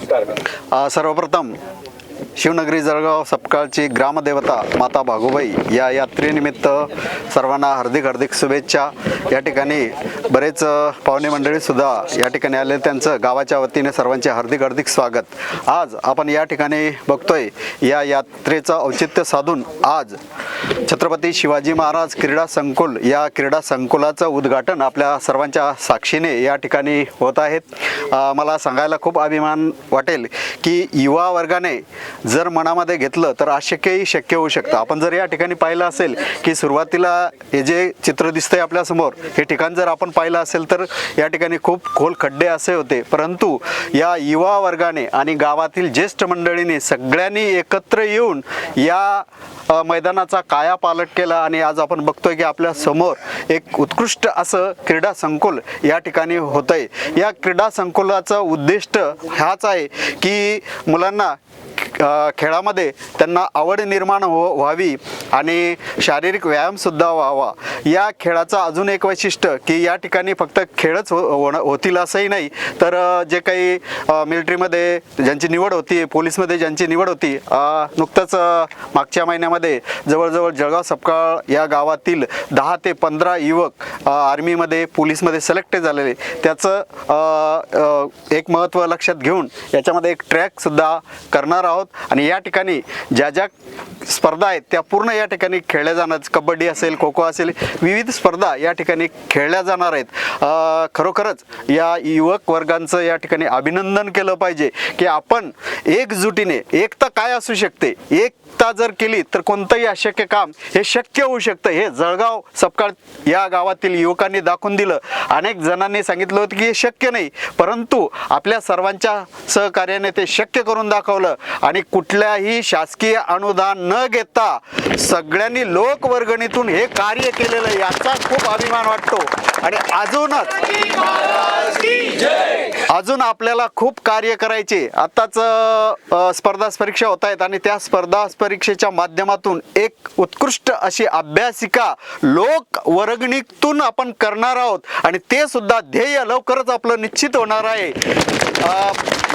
सर्वप्रथम शिवनगरी जळगाव सपकाळची ग्रामदेवता माता भागुबाई या यात्रेनिमित्त सर्वांना हार्दिक शुभेच्छा। या ठिकाणी बरेच पाहुणे मंडळी सुद्धा या ठिकाणी आले, त्यांचं गावाच्या वतीने सर्वांचे हार्दिक स्वागत। आज आपण या ठिकाणी बघतोय या यात्रेचं औचित्य साधून आज छत्रपती शिवाजी महाराज क्रीडा संकुल या क्रीडा संकुलाचं उद्घाटन आपल्या सर्वांच्या साक्षीने या ठिकाणी होत आहेत। मला सांगायला खूप अभिमान वाटेल की युवा वर्गाने जर मनामध्ये घेतलं तर अशक्यही शक्य होऊ शकतं। आपण जर या ठिकाणी पाहिलं असेल की सुरुवातीला हे जे चित्र दिसतंय आपल्या समोर, हे ठिकाण जर आपण पाहिलं असेल तर या ठिकाणी खूप खोल खड्डे असे होते, परंतु या युवा वर्गाने आणि गावातील ज्येष्ठ मंडळीने सगळ्यांनी एकत्र येऊन या मैदानाचा कायापालट केला आणि आज आपण बघतोय की आपल्या समोर एक उत्कृष्ट असं क्रीडा संकुल या ठिकाणी होतंय। या क्रीडा संकुलाचा उद्दिष्ट हाच आहे की मुलांना खेळामध्ये त्यांना आवड निर्माण व्हावी आणि शारीरिक व्यायामसुद्धा व्हावा। या खेळाचं अजून एक वैशिष्ट्य की या ठिकाणी फक्त खेळच होतील असंही नाही, तर जे काही मिलिटरीमध्ये ज्यांची निवड होती, पोलीसमध्ये ज्यांची निवड होती, नुकतंच मागच्या महिन्यामध्ये जवळजवळ जळगाव सपकाळ या गावातील 10 ते 15 युवक आर्मीमध्ये पोलीसमध्ये सिलेक्ट झालेले, त्याचं एक महत्त्व लक्षात घेऊन याच्यामध्ये एक ट्रॅकसुद्धा करणार आहोत आणि या ठिकाणी ज्या स्पर्धा आहेत त्या पूर्ण या ठिकाणी खेळल्या जाणार। कबड्डी असेल, खो खो असेल, विविध स्पर्धा या ठिकाणी खेळल्या जाणार आहेत। खरोखरच या युवक वर्गांचं या ठिकाणी अभिनंदन केलं पाहिजे की आपण एकजुटीने, एकता काय असू शकते, एकता जर केली तर कोणतंही अशक्य काम हे शक्य होऊ शकतं। हे जळगाव सपकाळ या गावातील युवकांनी दाखवून दिलं। अनेक जणांनी सांगितलं होतं की हे शक्य नाही, परंतु आपल्या सर्वांच्या सहकार्याने ते शक्य करून दाखवलं आणि कुठल्याही शासकीय अनुदान न घेता सगळ्यांनी लोकवर्गणीतून हे कार्य केलेलं, याचा खूप अभिमान वाटतो। आणि अजून आपल्याला खूप कार्य करायचे। आताच स्पर्धा परीक्षा होत आहेत आणि त्या स्पर्धा परीक्षेच्या माध्यमातून एक उत्कृष्ट अशी अभ्यासिका लोक वर्गणीतून आपण करणार आहोत आणि ते सुद्धा ध्येय लवकरच आपलं निश्चित होणार आहे।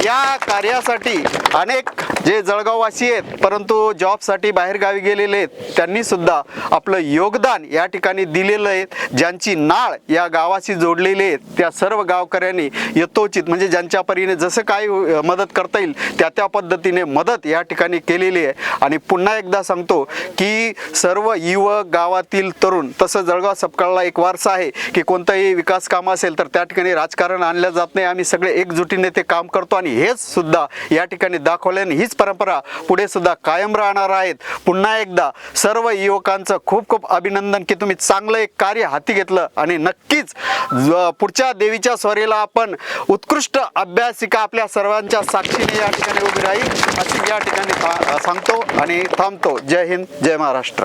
या कार्यासाठी अनेक जे जळगाववासी आहेत परंतु जॉबसाठी बाहेर गावी गेलेले आहेत, त्यांनी सुद्धा आपलं योगदान या ठिकाणी दिलेलं आहे। ज्यांची नाळ या गावाशी जोडलेली आहे त्या सर्व गावकऱ्यांनी यथोचित म्हणजे ज्यांच्या परीने जसं काही मदत करता येईल त्या पद्धतीने मदत या ठिकाणी केलेली आहे। आणि पुन्हा एकदा सांगतो की सर्व युवक, गावातील तरुण, तसं जळगाव सपकाळला एक वारसा आहे की कोणतंही विकास काम असेल तर त्या ठिकाणी राजकारण आणलं जात नाही, आम्ही सगळे एकजुटीने ते काम करतो आणि हेच सुद्धा या ठिकाणी दाखवल्याने हीच परंपरा पुढे सुद्धा कायम राहणार आहेत। पुन्हा एकदा सर्व युवकांचं खूप अभिनंदन की तुम्ही चांगलं एक कार्य हाती घेतलं आणि नक्कीच पुढच्या देवीच्या स्वारीला आपण उत्कृष्ट अभ्यासिका आपल्या सर्वांच्या साक्षीने या ठिकाणी उभी राहील अशी या ठिकाणी सांगतो आणि थांबतो। जय हिंद, जय महाराष्ट्र।